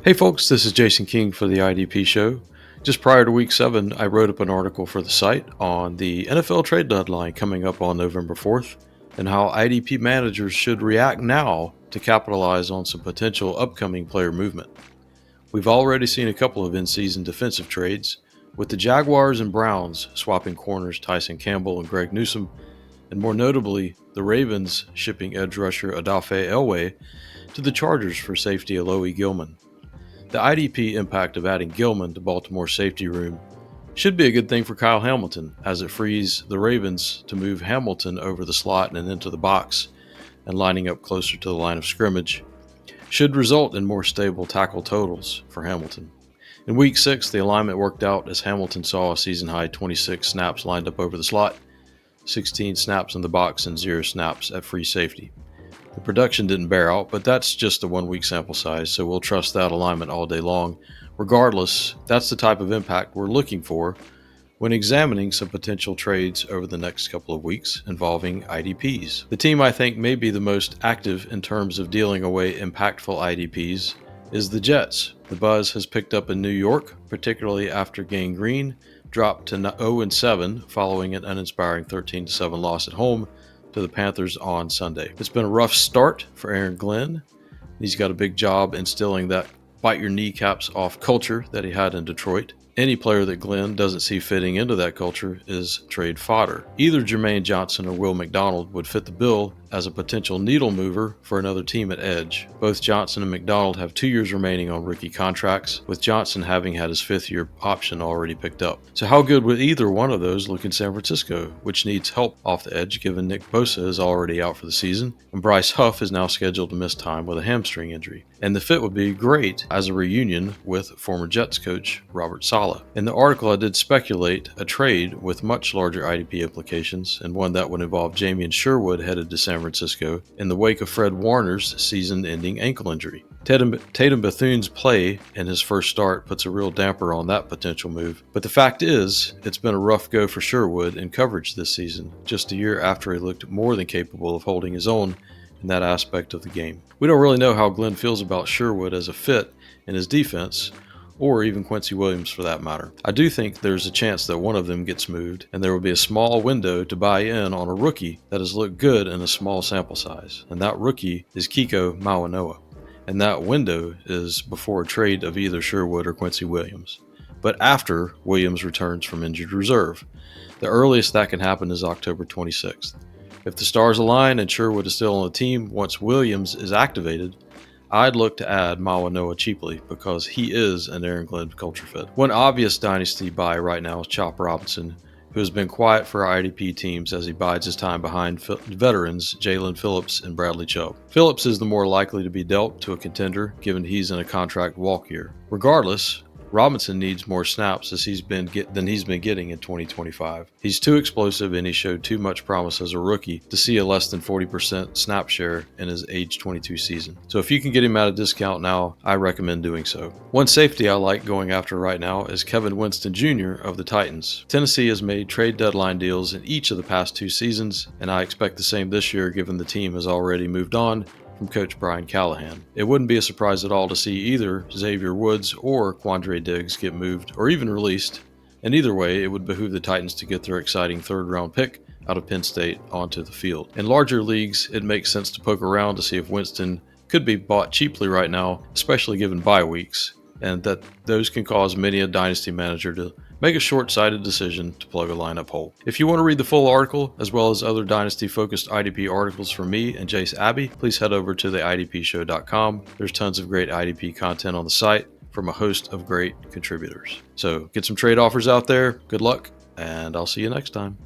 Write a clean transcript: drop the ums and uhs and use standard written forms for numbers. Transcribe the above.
Hey folks, this is Jason King for the IDP show. Just prior to week 7, I wrote up an article for the site on the NFL trade deadline coming up on November 4th and how IDP managers should react now to capitalize on some potential upcoming player movement. We've already seen a couple of in-season defensive trades, with the Jaguars and Browns swapping corners Tyson Campbell and Greg Newsome, and more notably, the Ravens shipping edge rusher Odafe Elway to the Chargers for safety Alohi Gilman. The IDP impact of adding Gilman to Baltimore's safety room should be a good thing for Kyle Hamilton, as it frees the Ravens to move Hamilton over the slot and into the box and lining up closer to the line of scrimmage. Should result in more stable tackle totals for Hamilton. In week 6, the alignment worked out as Hamilton saw a season-high 26 snaps lined up over the slot, 16 snaps in the box, and 0 snaps at free safety. The production didn't bear out, but that's just a 1-week sample size, so we'll trust that alignment all day long. Regardless, that's the type of impact we're looking for when examining some potential trades over the next couple of weeks involving IDPs. The team I think may be the most active in terms of dealing away impactful IDPs is the Jets. The buzz has picked up in New York, particularly after Gang Green dropped to 0-7 following an uninspiring 13-7 loss at home to the Panthers on Sunday. It's been a rough start for Aaron Glenn. He's got a big job instilling that bite your kneecaps off culture that he had in Detroit. Any player that Glenn doesn't see fitting into that culture is trade fodder. Either Jermaine Johnson or Will McDonald would fit the bill as a potential needle mover for another team at edge. Both Johnson and McDonald have 2 years remaining on rookie contracts, with Johnson having had his 5th-year option already picked up. So how good would either one of those look in San Francisco, which needs help off the edge given Nick Bosa is already out for the season, and Bryce Huff is now scheduled to miss time with a hamstring injury. And the fit would be great as a reunion with former Jets coach Robert Saleh. In the article, I did speculate a trade with much larger IDP implications, and one that would involve Jamien Sherwood headed to San Francisco in the wake of Fred Warner's season-ending ankle injury. Tatum Bethune's play in his first start puts a real damper on that potential move. But the fact is, it's been a rough go for Sherwood in coverage this season, just a year after he looked more than capable of holding his own in that aspect of the game. We don't really know how Glenn feels about Sherwood as a fit in his defense, or even Quincy Williams for that matter. I do think there's a chance that one of them gets moved, and there will be a small window to buy in on a rookie that has looked good in a small sample size, and that rookie is Kiko Mauigoa. And that window is before a trade of either Sherwood or Quincy Williams, but after Williams returns from injured reserve. The earliest that can happen is October 26th. If the stars align and Sherwood is still on the team once Williams is activated, I'd look to add Mauigoa cheaply because he is an Aaron Glenn culture fit. One obvious dynasty buy right now is Chop Robinson, who has been quiet for our IDP teams as he bides his time behind veterans Jalen Phillips and Bradley Chubb. Phillips is the more likely to be dealt to a contender given he's in a contract walk year. Regardless, Robinson needs more snaps than he's been getting in 2025. He's too explosive and he showed too much promise as a rookie to see a less than 40% snap share in his age 22 season. So if you can get him at a discount now, I recommend doing so. One safety I like going after right now is Kevin Winston Jr. of the Titans. Tennessee has made trade deadline deals in each of the past 2 seasons, and I expect the same this year given the team has already moved on from coach Brian Callahan. It wouldn't be a surprise at all to see either Xavier Woods or Quandre Diggs get moved or even released, and either way, it would behoove the Titans to get their exciting 3rd-round pick out of Penn State onto the field. In larger leagues, it makes sense to poke around to see if Winston could be bought cheaply right now, especially given bye weeks, and that those can cause many a dynasty manager to make a short-sighted decision to plug a lineup hole. If you want to read the full article, as well as other dynasty-focused IDP articles from me and Jace Abbey, please head over to theidpshow.com. There's tons of great IDP content on the site from a host of great contributors. So get some trade offers out there. Good luck, and I'll see you next time.